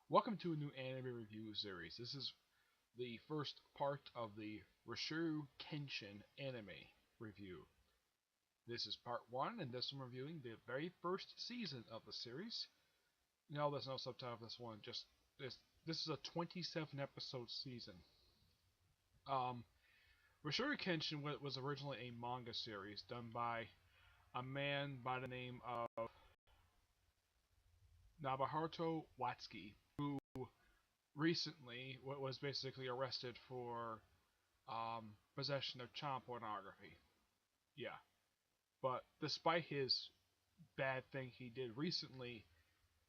Welcome to a new anime review series. This is the first part of the Rurouni Kenshin anime review. This is part one, and this one reviewing the very first season of the series. No, there's no subtitle for this one. Just this. This is a 27 episode season. Um, Rurouni Kenshin was originally a manga series done by a man by the name of Nabahato Watsuki, who recently was basically arrested for possession of child pornography. Yeah, but despite his bad thing he did recently,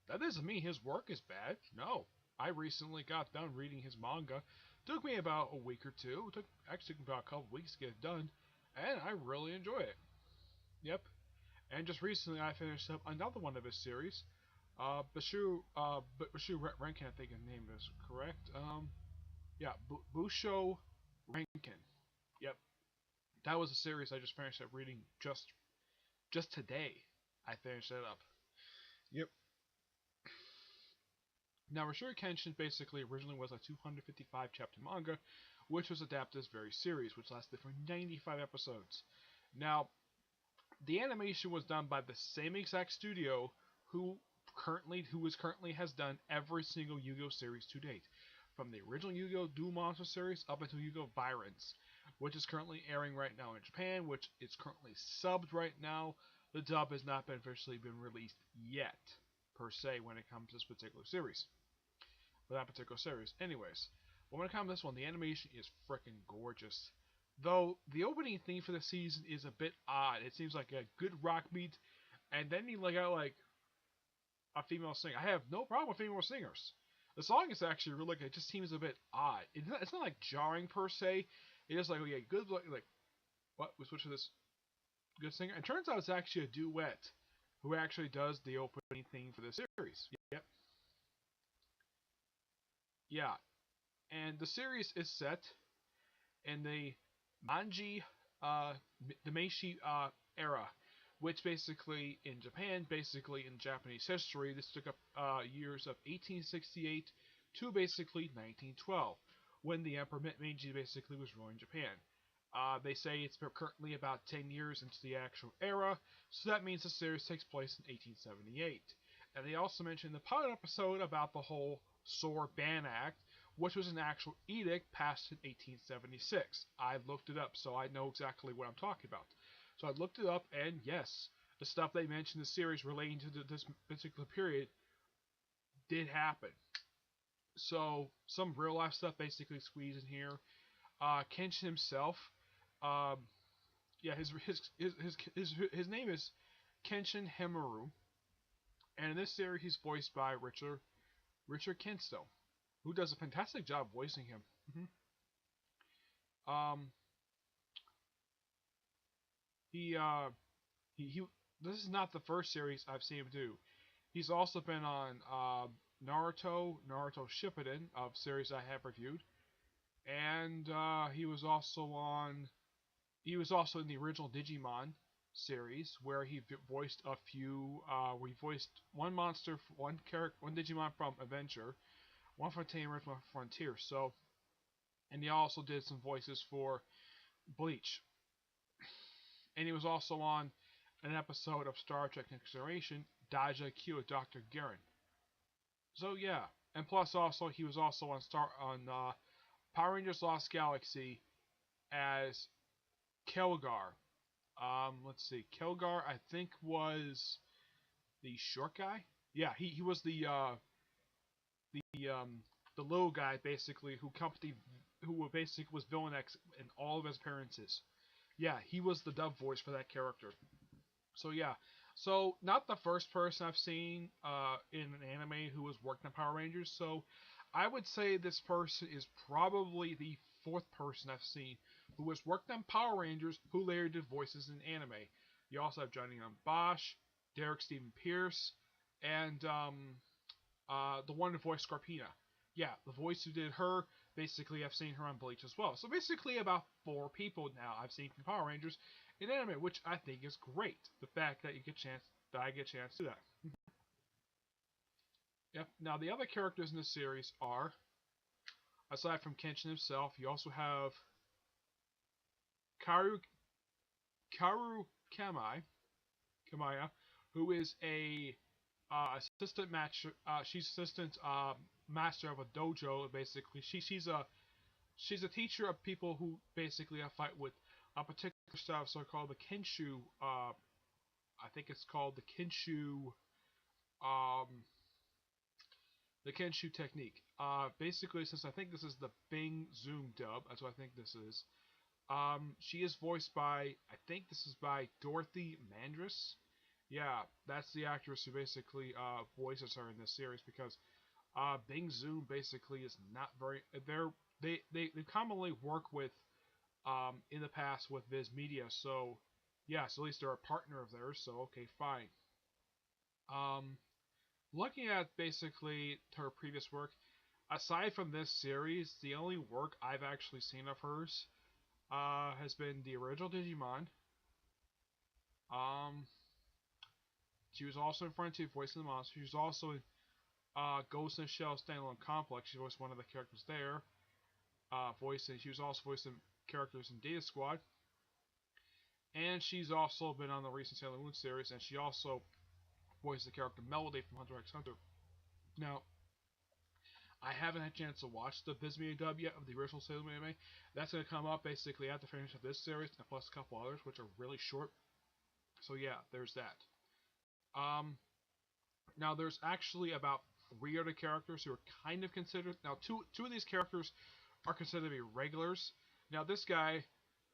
that doesn't mean his work is bad. No, I recently got done reading his manga. Took me about a week or two. Took me about a couple weeks to get it done, and I really enjoy it. Yep. And just recently, I finished up another one of his series. Bashu Rankin, I think his name is correct. Yeah, Busho Rankin. Yep, that was a series I just finished up reading just today. I finished it up. Yep. Now, Rurouni Kenshin basically originally was a 255 chapter manga, which was adapted as very series, which lasted for 95 episodes. Now, the animation was done by the same exact studio who has done every single Yu-Gi-Oh series to date, from the original Yu-Gi-Oh! Duel Monster series up until Yu-Gi-Oh! Virons, which is currently airing right now in Japan, which is currently subbed right now. The dub has not been officially been released yet, per se, when it comes to this particular series. For that particular series. Anyways, but when it comes to this one, the animation is freaking gorgeous. Though the opening theme for the season is a bit odd. It seems like a good rock beat, and then you got like a female singer. I have no problem with female singers. The song is actually really good. It just seems a bit odd. It's not like jarring per se. It's just like, oh yeah, good, like what? We switch to this good singer. And turns out it's actually a duet who actually does the opening theme for the series. Yep. Yeah. And the series is set in the Manji, uh, the Meiji era, which basically in Japan, basically in Japanese history, this took up years of 1868 to basically 1912, when the Emperor Meiji basically was ruling Japan. They say it's currently about 10 years into the actual era, so that means the series takes place in 1878. And they also mentioned the pilot episode about the whole Sword Ban Act, which was an actual edict passed in 1876. I looked it up, so I know exactly what I'm talking about. So I looked it up, and yes, the stuff they mentioned in the series relating to this particular period did happen. So some real life stuff basically squeezed in here. Kenshin himself, um, yeah, his name is Kenshin Hemaru, and in this series he's voiced by Richard Kensto, who does a fantastic job voicing him. Um, he he this is not the first series I've seen him do. He's also been on Naruto Shippuden, of series I have reviewed, and he was also in the original Digimon series where he voiced a few. We voiced one monster, one character, one Digimon from Adventure, one for Tamers, one for Frontier. So, and he also did some voices for Bleach, and he was also on an episode of Star Trek Next Generation, Daija Q with Dr. Garen. So yeah, and plus also he was also on Power Rangers Lost Galaxy as Kelgar. Let's see, Kelgar I think was the short guy. Yeah, he was the the little guy basically who basically was Villain X in all of his appearances. Yeah, he was the dub voice for that character. So yeah, so not the first person I've seen in an anime who has worked on Power Rangers. So I would say this person is probably the fourth person I've seen who has worked on Power Rangers who later did voices in anime. You also have Johnny Bosch, Derek Stephen Pierce, and the one who voiced Scorpina. Yeah, the voice who did her. Basically, I've seen her on Bleach as well. So basically, about four people now I've seen from Power Rangers in anime, which I think is great. The fact that I get a chance to do that. Yep. Now the other characters in this series are, aside from Kenshin himself, you also have Karu Karu Kamaya, who is a assistant master. She's assistant master of a dojo. Basically, she's a teacher of people who basically fight with a particular style, so called the Kenshu. I think it's called um, the Kenshu technique. Basically, since I think this is the Bing Zoom dub, that's what I think this is. She is voiced by, I think this is by Dorothy Mandress. Yeah, that's the actress who basically voices her in this series because Bing Zoom basically is not very. They commonly work with in the past with Viz Media, so yes, at least they're a partner of theirs. So okay, fine. Um, Looking at basically her previous work, aside from this series, the only work I've actually seen of hers has been the original Digimon. Um, she was also in Front 2 voicing the monster. She was also in Ghost in the Shell standalone complex. She voiced one of the characters there. She was also voicing characters in Data Squad. And she's also been on the recent Sailor Moon series, and she also voiced the character Melody from Hunter x Hunter. Now, I haven't had a chance to watch the Bismea dub yet of the original Sailor Moon anime. That's going to come up basically at the finish of this series, and plus a couple others, which are really short. So yeah, there's that. Um, Now there's actually about three other characters who are kind of considered. Now two of these characters are considered to be regulars. Now this guy,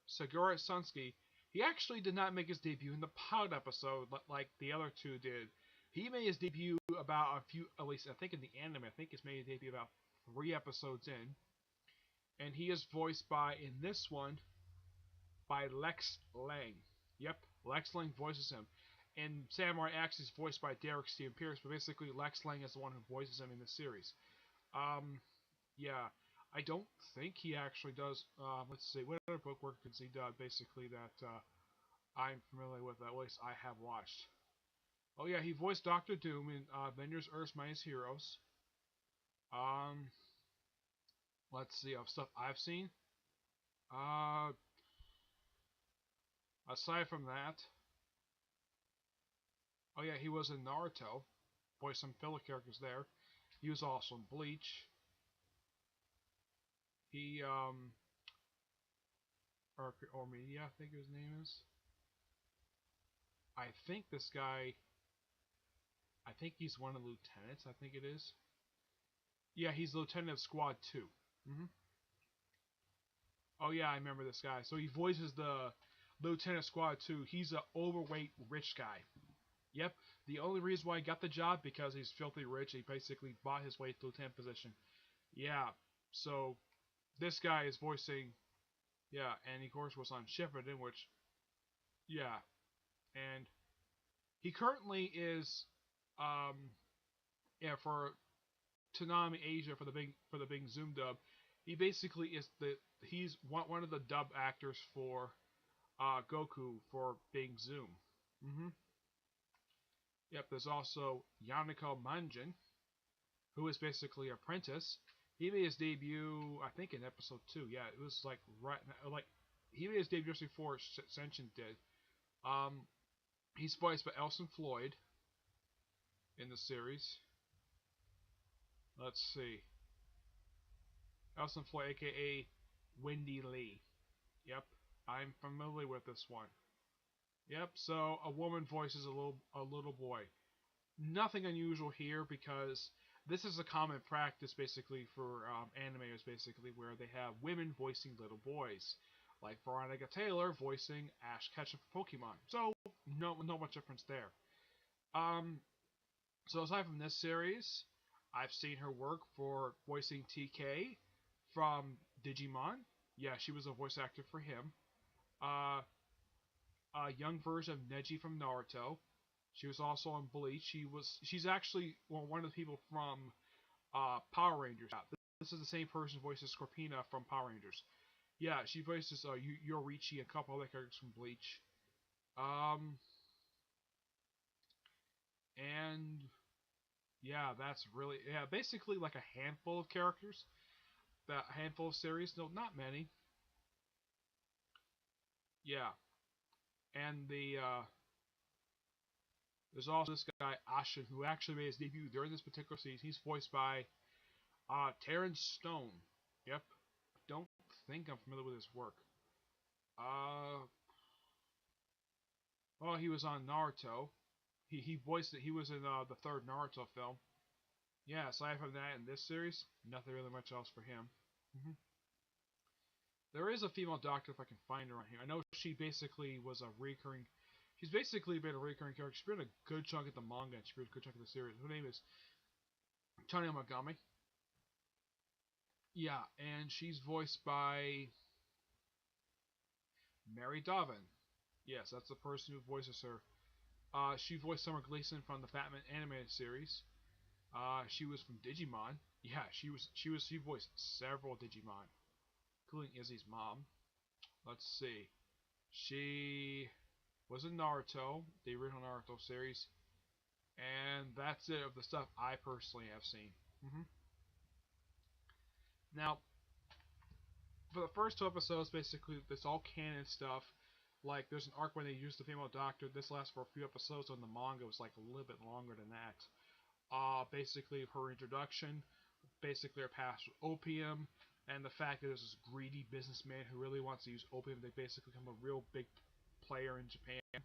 Segura Sunsky, he actually did not make his debut in the pilot episode like the other two did. He made his debut about a few, at least I think in the anime, I think he's made his debut about 3 episodes in. And he is voiced by, in this one, by Lex Lang. Yep, Lex Lang voices him. In Samurai X, he's voiced by Derek Steven Pierce, but basically Lex Lang is the one who voices him in the series. Yeah, I don't think he actually does. Let's see, what other book work has he done? Basically, that I'm familiar with, at least I have watched. Oh yeah, he voiced Doctor Doom in Avengers: Earth's Mightiest Heroes. Um, let's see, of stuff I've seen. Uh, Aside from that, oh yeah, he was in Naruto, voiced some filler characters there. He was also in Bleach. He or Media, I think his name is. I think this guy. I think he's one of the lieutenants. I think it is. Yeah, he's Lieutenant of Squad 2. Hmm. Oh yeah, I remember this guy. So he voices the Lieutenant of Squad 2. He's an overweight rich guy. Yep. The only reason why he got the job because he's filthy rich. He basically bought his way to the lieutenant position. Yeah. So this guy is voicing. Yeah, and he of course was on Shepard, in which. Yeah, and he currently is. Yeah, for Tanami Asia for the big Zoom dub. He basically is he's one of the dub actors for Goku for Big Zoom. Hmm. Yep, there's also Yanako Manjin, who is basically an apprentice. He made his debut, I think, in episode 2. Yeah, it was like he made his debut just before Senshin did. Um, he's voiced by Elson Floyd in the series. Let's see, Elson Floyd, aka Wendy Lee. Yep, I'm familiar with this one. Yep, so a woman voices a little boy. Nothing unusual here because this is a common practice basically for animators basically where they have women voicing little boys, like Veronica Taylor voicing Ash Ketchum for Pokemon. So no much difference there. Um, so aside from this series, I've seen her work for voicing TK from Digimon. Yeah, she was a voice actor for him. Uh, a young version of Neji from Naruto. She was also on Bleach. She's actually one of the people from Power Rangers. Yeah, this is the same person who voices Scorpina from Power Rangers. Yeah, she voices Yorichi and a couple other characters from Bleach. Um, and Yeah, that's really yeah. Basically, like a handful of characters, that handful of series. No, not many. Yeah, and there's also this guy Ashen who actually made his debut during this particular season. He's voiced by Terrence Stone. Yep. Don't think I'm familiar with his work. Uh, oh, he was on Naruto. He voiced it. He was in the third Naruto film. Yeah, aside from that, in this series, nothing really much else for him. Hmm. There is a female doctor if I can find her on here. I know she basically was a recurring. She's basically been a recurring character. She's been a good chunk of the manga and she's been a good chunk of the series. Her name is Tanya Magami. Yeah, and she's voiced by Mary Doven. Yes, that's the person who voices her. She voiced Summer Gleason from the Batman animated series. She was from Digimon. Yeah, she voiced several Digimon, including Izzy's mom. Let's see. She was in Naruto, the original Naruto series, and that's it of the stuff I personally have seen. Hmm. Now, for the first two episodes, basically, it's all canon stuff. Like, there's an arc when they use the female doctor. This lasts for a few episodes, and the manga was like a little bit longer than that. Basically, her introduction, basically her past with opium, and the fact that there's this greedy businessman who really wants to use opium. They basically become a real big player in Japan.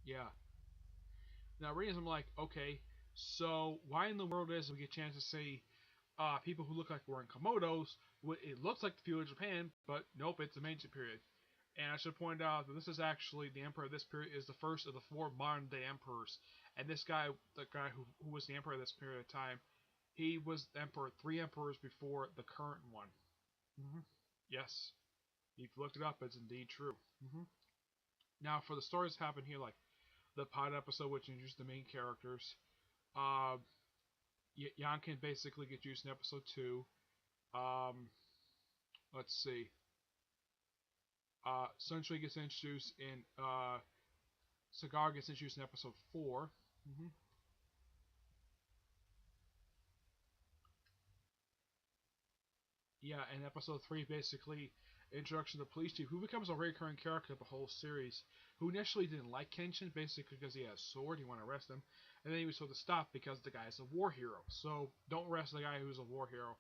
Yeah. Now, reading, I'm like, okay, so why in the world is it we get a chance to see people who look like wearing komodos? It looks like the feudal Japan, but nope, it's the Meiji period. And I should point out that this is actually the emperor of this period is the first of the four modern day emperors. And this guy, the guy who was the emperor of this period of time, he was the emperor three emperors before the current one. Mm-hmm. Yes, if you looked it up, it's indeed true. Mm-hmm. Now, for the stories that happen here, like the pod episode, which introduced the main characters, uh, Yankin basically gets used in episode 2. Um, let's see. Sunshine gets introduced in Cigar gets introduced in episode 4. Mm-hmm. Yeah, in episode 3, basically, introduction to the police chief, who becomes a recurring character of the whole series, who initially didn't like Kenshin, basically because he has a sword, he wanted to arrest him, and then he was told to stop because the guy is a war hero. So don't arrest the guy who's a war hero,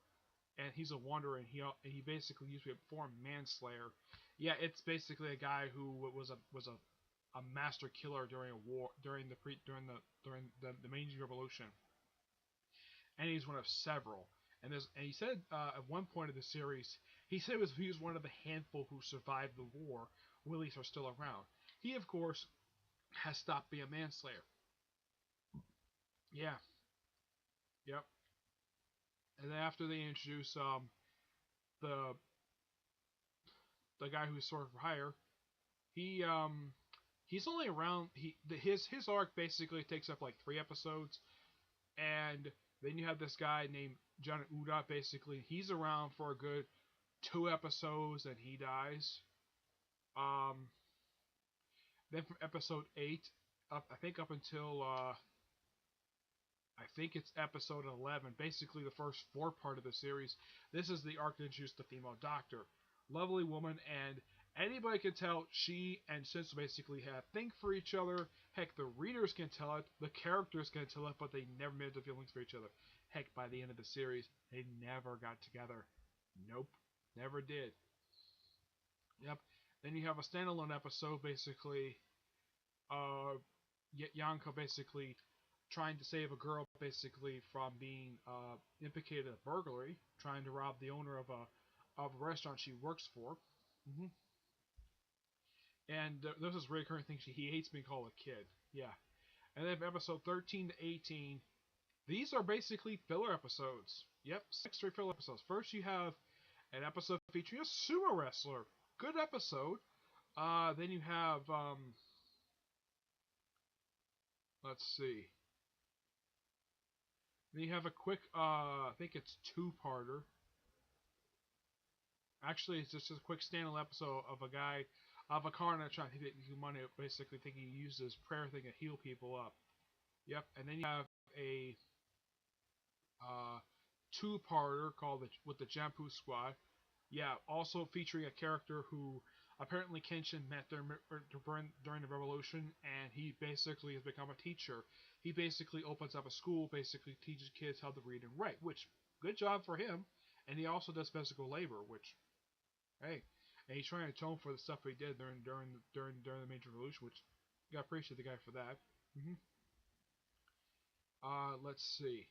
and he's a wanderer, and he basically used to be a former manslayer. Yeah, it's basically a guy who was a master killer during a war during the Meiji Revolution, and he's one of several. And he said at one point of the series, he was one of the handful who survived the war, or at least are still around. He of course has stopped being a manslayer. Yeah, yep. And then after they introduce the the guy who's sort of for hire, he he's only around. His arc basically takes up like 3 episodes, and then you have this guy named John Uda. Basically, he's around for a good 2 episodes, and he dies. Um, then from episode 8 up, I think up until I think it's episode 11, basically the first 4 part of the series. This is the arc that introduced the female doctor, lovely woman, and anybody can tell she and Shinsu basically have think for each other. Heck, the readers can tell it, the characters can tell it, but they never made the feelings for each other. Heck, by the end of the series, they never got together. Nope, never did. Yep. Then you have a standalone episode, basically, uh, Yanko basically trying to save a girl, basically from being implicated in burglary, trying to rob the owner of a restaurant she works for. Hmm. And there's this recurring thing: he hates being called a kid. Yeah. And then episode 13 to 18, these are basically filler episodes. Yep, 6 straight filler episodes. First, you have an episode featuring a sumo wrestler. Good episode. Then you have let's see. Then you have a quick I think it's 2-parter. Actually, it's just a quick standalone episode of a guy of a coroner trying to get money. Basically, think he uses prayer thing to heal people up. Yep, and then you have a uh, two-parter called with the Jampu Squad. Yeah, also featuring a character who apparently Kenshin met during the revolution, and he basically has become a teacher. He basically opens up a school, basically teaches kids how to read and write, which good job for him. And he also does physical labor, which hey, and he's trying to atone for the stuff he did during the major revolution, which you gotta appreciate the guy for that. hmm let's see.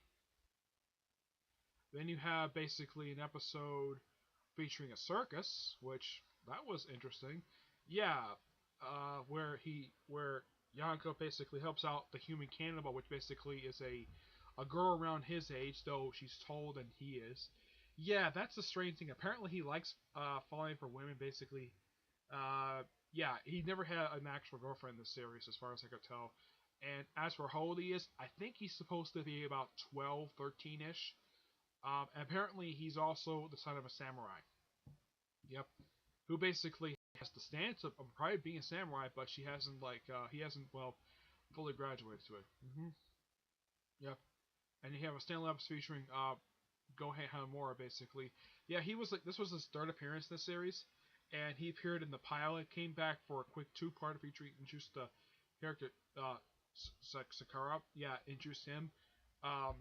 Then you have basically an episode featuring a circus, which that was interesting. Yeah, where Yanko basically helps out the human cannibal, which basically is a girl around his age, though she's told and he is. Yeah, that's a strange thing. Apparently, he likes falling for women. Basically, yeah, he never had an actual girlfriend in the series, as far as I could tell. And as for how old he is, I think he's supposed to be about 12, 13 ish. Apparently, he's also the son of a samurai. Yep. Who basically has the stance of probably being a samurai, but she hasn't he hasn't fully graduated to it. Yep. And you have a stand ups featuring Gohei Hanamura basically. Yeah, he was like this was his third appearance in the series, and he appeared in the pilot. Came back for a quick two-part featuring introduced the character Sakura. Yeah, introduced him. Um,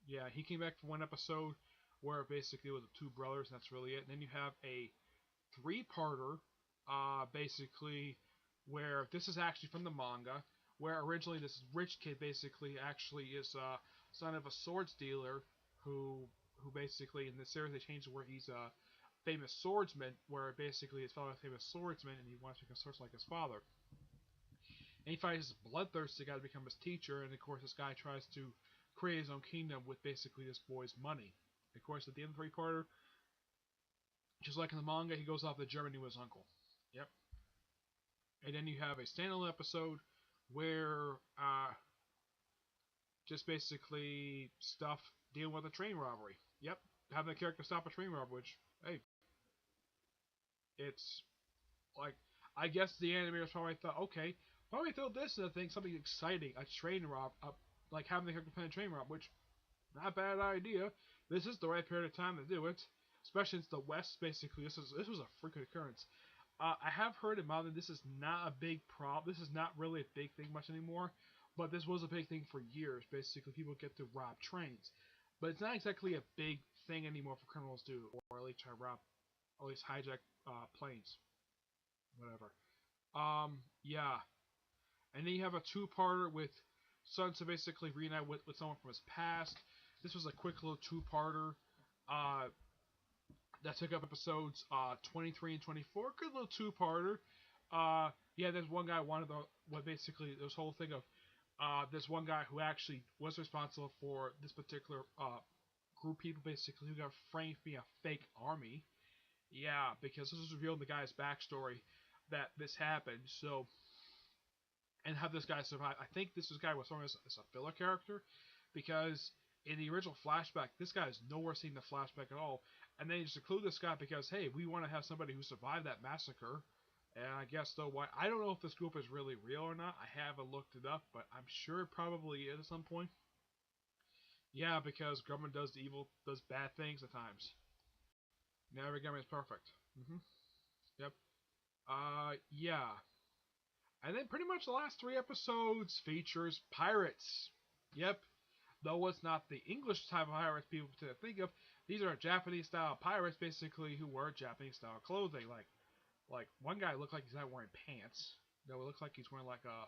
yeah, he came back for one episode where basically it was the two brothers, and that's really it. And then you have a three-parter, basically, where this is actually from the manga, where originally this rich kid basically actually is son of a swords dealer who basically in the series they changed it where he's a famous swordsman, where basically his father is a famous swordsman and he wants to become a swordsman like his father. And he finds his bloodthirsty guy to become his teacher, and of course this guy tries to create his own kingdom with basically this boy's money. Of course, at the end of the three-parter, just like in the manga, he goes off to Germany with his uncle. Yep. And then you have a standalone episode where just basically stuff dealing with a train robbery. Yep. Having a character stop a train robbery, which, hey, it's like, I guess the animators probably thought, okay, probably throw this in a thing, something exciting, a train rob, like having the character plan a train rob, which, not a bad idea. This is the right period of time to do it, especially since the West, basically, this was a freaking occurrence. I have heard in modern this is not a big problem. This is not really a big thing much anymore, but this was a big thing for years. Basically, people get to rob trains, but it's not exactly a big thing anymore for criminals to, or at least try to rob, or at least hijack planes, whatever. Yeah, and then you have a two-parter with Sun to basically reunite with someone from his past. This was a quick little two-parter. Uh, that took up episodes 23 and 24. Good little two-parter. Yeah, there's one guy wanted the what basically this whole thing of this one guy who actually was responsible for this particular group of people basically who got framed for being a fake army. Yeah, because this was revealed in the guy's backstory that this happened. So and have this guy survive. I think this guy was thrown as a filler character because in the original flashback, this guy is nowhere seen in the flashback at all. And they just include this guy because, hey, we want to have somebody who survived that massacre. And I guess, though, why I don't know if this group is really real or not. I haven't looked it up, but I'm sure it probably is at some point. Yeah, because government does bad things at times. Not every government is perfect. Yep. Yeah. And then pretty much the last three episodes features pirates. Yep. Though it's not the English type of pirates people tend to think of, these are Japanese style pirates basically who wear Japanese style clothing. Like one guy looked like he's not wearing pants. No, it looks like he's wearing like a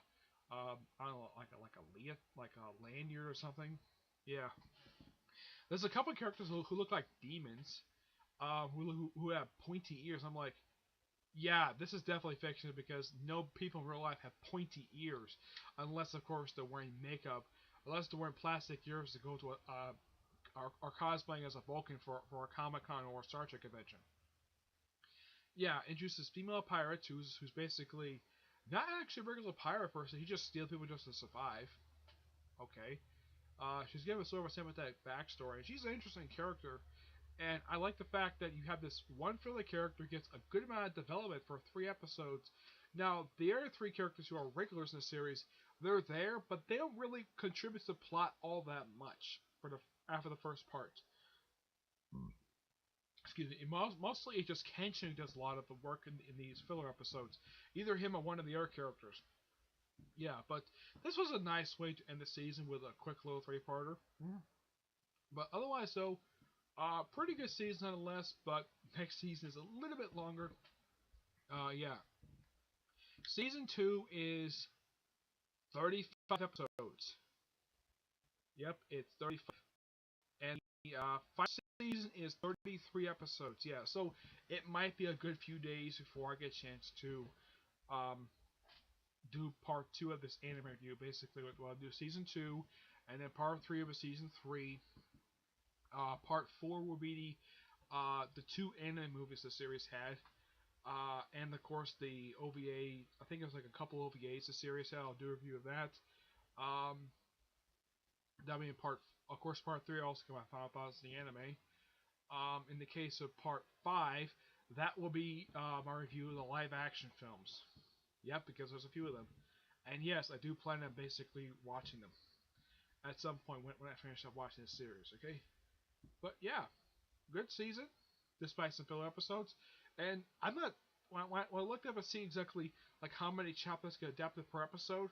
I don't know, like a lanyard or something. Yeah. There's a couple of characters who look like demons, who have pointy ears. I'm like, yeah, this is definitely fiction because no people in real life have pointy ears, unless of course they're wearing makeup, unless they're wearing plastic ears to go to or cosplaying as a Vulcan for a Comic Con or a Star Trek convention. Yeah, introduces female pirate who's basically not actually a regular pirate person. He just steals people just to survive. Okay. She's given sort of a sympathetic backstory. She's an interesting character, and I like the fact that you have this one filler character gets a good amount of development for three episodes. Now, the other three characters who are regulars in the series They're there, but they don't really contribute to the plot all that much for the after the first part. Excuse me. Mostly it's just Kenshin who does a lot of the work in these filler episodes. Either him or one of the other characters. Yeah, but this was a nice way to end the season with a quick little three-parter. But otherwise, though, pretty good season nonetheless. But next season is a little bit longer. Yeah. Season 2 is 35 episodes. Yep, it's 35. And the final season is 33 episodes. Yeah, so it might be a good few days before I get a chance to um, do part 2 of this anime review. Basically, what I'll do season 2, and then part 3 of a season 3. Part 4 will be the 2 anime movies the series had. And of course the OVA, I think it was like a couple OVAs the series had. I'll do a review of that. That'll be in of course, part 3 also come out Final Thoughts in the anime. In the case of part 5, that will be my review of the live action films. Yep, because there's a few of them. And yes, I do plan on basically watching them at some point when I finish up watching this series, okay? But yeah, good season, despite some filler episodes. And I'm not when I looked up and see exactly like how many chapters get adapted per episode.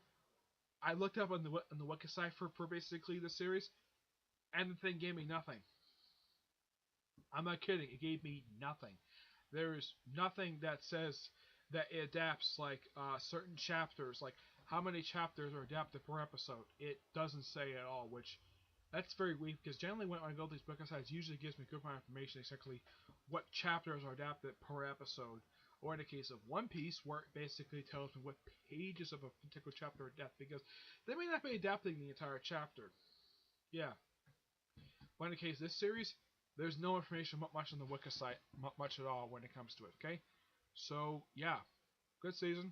I looked up on the wiki site for basically the series, and the thing gave me nothing. I'm not kidding. It gave me nothing. There is nothing that says that it adapts like certain chapters, like how many chapters are adapted per episode. It doesn't say at all, which that's very weak because generally when I go to these book sites, it usually gives me good information exactly what chapters are adapted per episode. Or in the case of One Piece, where it basically tells me what pages of a particular chapter are adapted, because they may not be adapting the entire chapter. Yeah. But in the case of this series, there's no information much on the wiki site, much at all when it comes to it. Okay. So yeah, good season.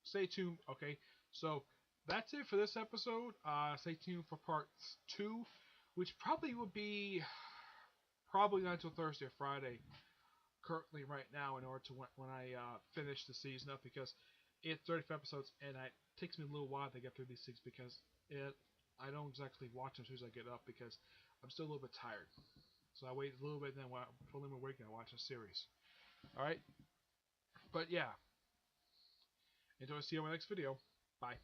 Stay tuned. Okay. So that's it for this episode. Stay tuned for part 2, which probably will be probably not until Thursday or Friday. Currently, right now, in order to when I finish the season up, because it's 35 episodes, and it takes me a little while to get through these things because I don't exactly watch them as soon as I get up because I'm still a little bit tired. So I wait a little bit, and then when I'm fully awake, I watch a series. All right, but yeah, until I see you in my next video. Bye.